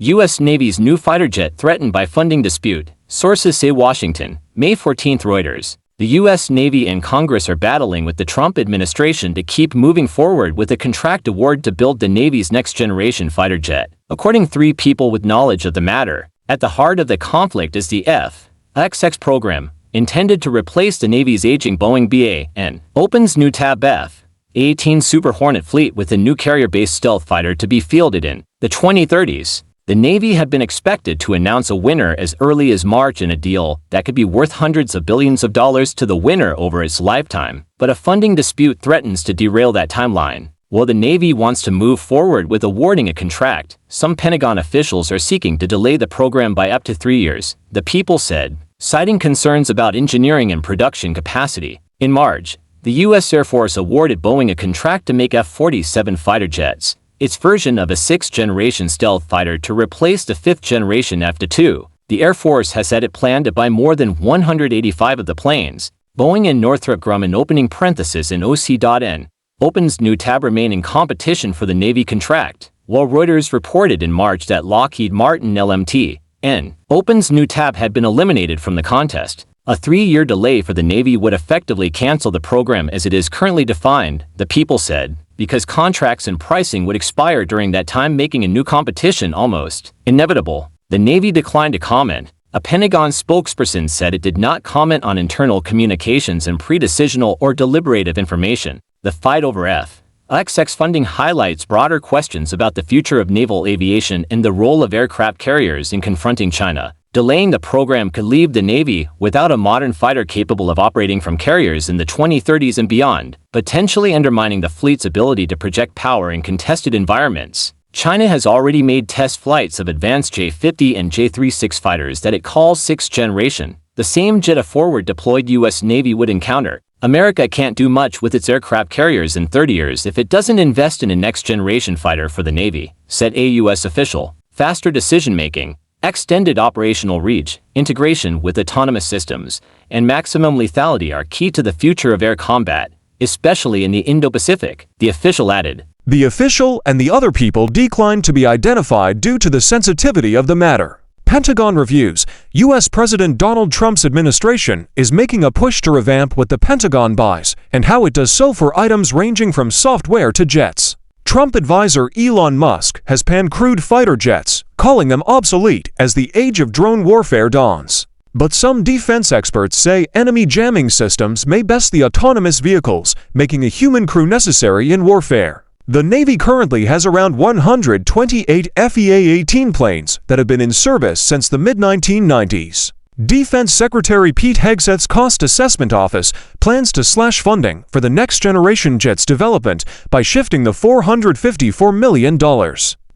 U.S. Navy's new fighter jet threatened by funding dispute, sources say Washington, May 14. Reuters. The U.S. Navy and Congress are battling with the Trump administration to keep moving forward with a contract award to build the Navy's next-generation fighter jet. According to 3 people with knowledge of the matter, at the heart of the conflict is the F-XX program, intended to replace the Navy's aging Boeing BA-N. Opens new Tab F-18 Super Hornet fleet with a new carrier-based stealth fighter to be fielded in the 2030s. The Navy had been expected to announce a winner as early as March in a deal that could be worth hundreds of billions of dollars to the winner over its lifetime, but a funding dispute threatens to derail that timeline. While the Navy wants to move forward with awarding a contract, some Pentagon officials are seeking to delay the program by up to 3 years, the People said, citing concerns about engineering and production capacity. In March, the U.S. Air Force awarded Boeing a contract to make F-47 fighter jets, its version of a 6th-generation stealth fighter, to replace the 5th-generation F-22. The Air Force has said it planned to buy more than 185 of the planes. Boeing and Northrop Grumman opening parenthesis in OC.N. Opens new tab remain in competition for the Navy contract, while Reuters reported in March that Lockheed Martin LMT.N. Opens new tab had been eliminated from the contest. A 3-year delay for the Navy would effectively cancel the program as it is currently defined, the People said, because contracts and pricing would expire during that time, making a new competition almost inevitable. The Navy declined to comment. A Pentagon spokesperson said it did not comment on internal communications and pre-decisional or deliberative information. The fight over F-XX funding highlights broader questions about the future of naval aviation and the role of aircraft carriers in confronting China. Delaying the program could leave the Navy without a modern fighter capable of operating from carriers in the 2030s and beyond, potentially undermining the fleet's ability to project power in contested environments. China has already made test flights of advanced J-50 and J-36 fighters that it calls 6th generation, the same jet a forward-deployed U.S. Navy would encounter. America can't do much with its aircraft carriers in 30 years if it doesn't invest in a next-generation fighter for the Navy, said a U.S. official. Faster decision-making, extended operational reach, integration with autonomous systems, and maximum lethality are key to the future of air combat, especially in the Indo-Pacific, the official added. The official and the other people declined to be identified due to the sensitivity of the matter. Pentagon reviews, U.S. President Donald Trump's administration is making a push to revamp what the Pentagon buys and how it does so for items ranging from software to jets. Trump advisor Elon Musk has panned crewed fighter jets, calling them obsolete as the age of drone warfare dawns. But some defense experts say enemy jamming systems may best the autonomous vehicles, making a human crew necessary in warfare. The Navy currently has around 128 FEA-18 planes that have been in service since the mid-1990s. Defense Secretary Pete Hegseth's Cost Assessment Office plans to slash funding for the next-generation jet's development by shifting the $454 million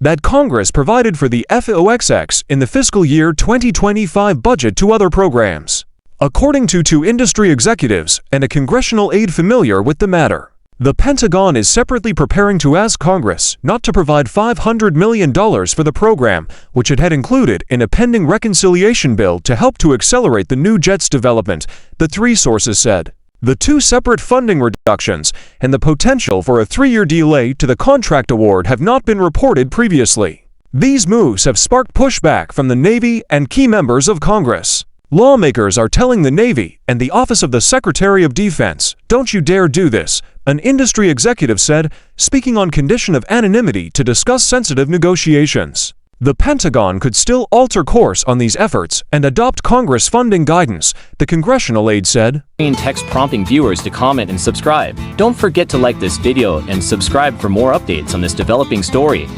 that Congress provided for the F-XX in the fiscal year 2025 budget to other programs. According to 2 industry executives and a congressional aide familiar with the matter, the Pentagon is separately preparing to ask Congress not to provide $500 million for the program, which it had included in a pending reconciliation bill to help to accelerate the new jet's development, the 3 sources said. The 2 separate funding reductions and the potential for a 3-year delay to the contract award have not been reported previously. These moves have sparked pushback from the Navy and key members of Congress. Lawmakers are telling the Navy and the Office of the Secretary of Defense, "Don't you dare do this," an industry executive said, speaking on condition of anonymity to discuss sensitive negotiations. The Pentagon could still alter course on these efforts and adopt Congress funding guidance, the congressional aide said. Text prompting viewers to comment and subscribe. Don't forget to like this video and subscribe for more updates on this developing story.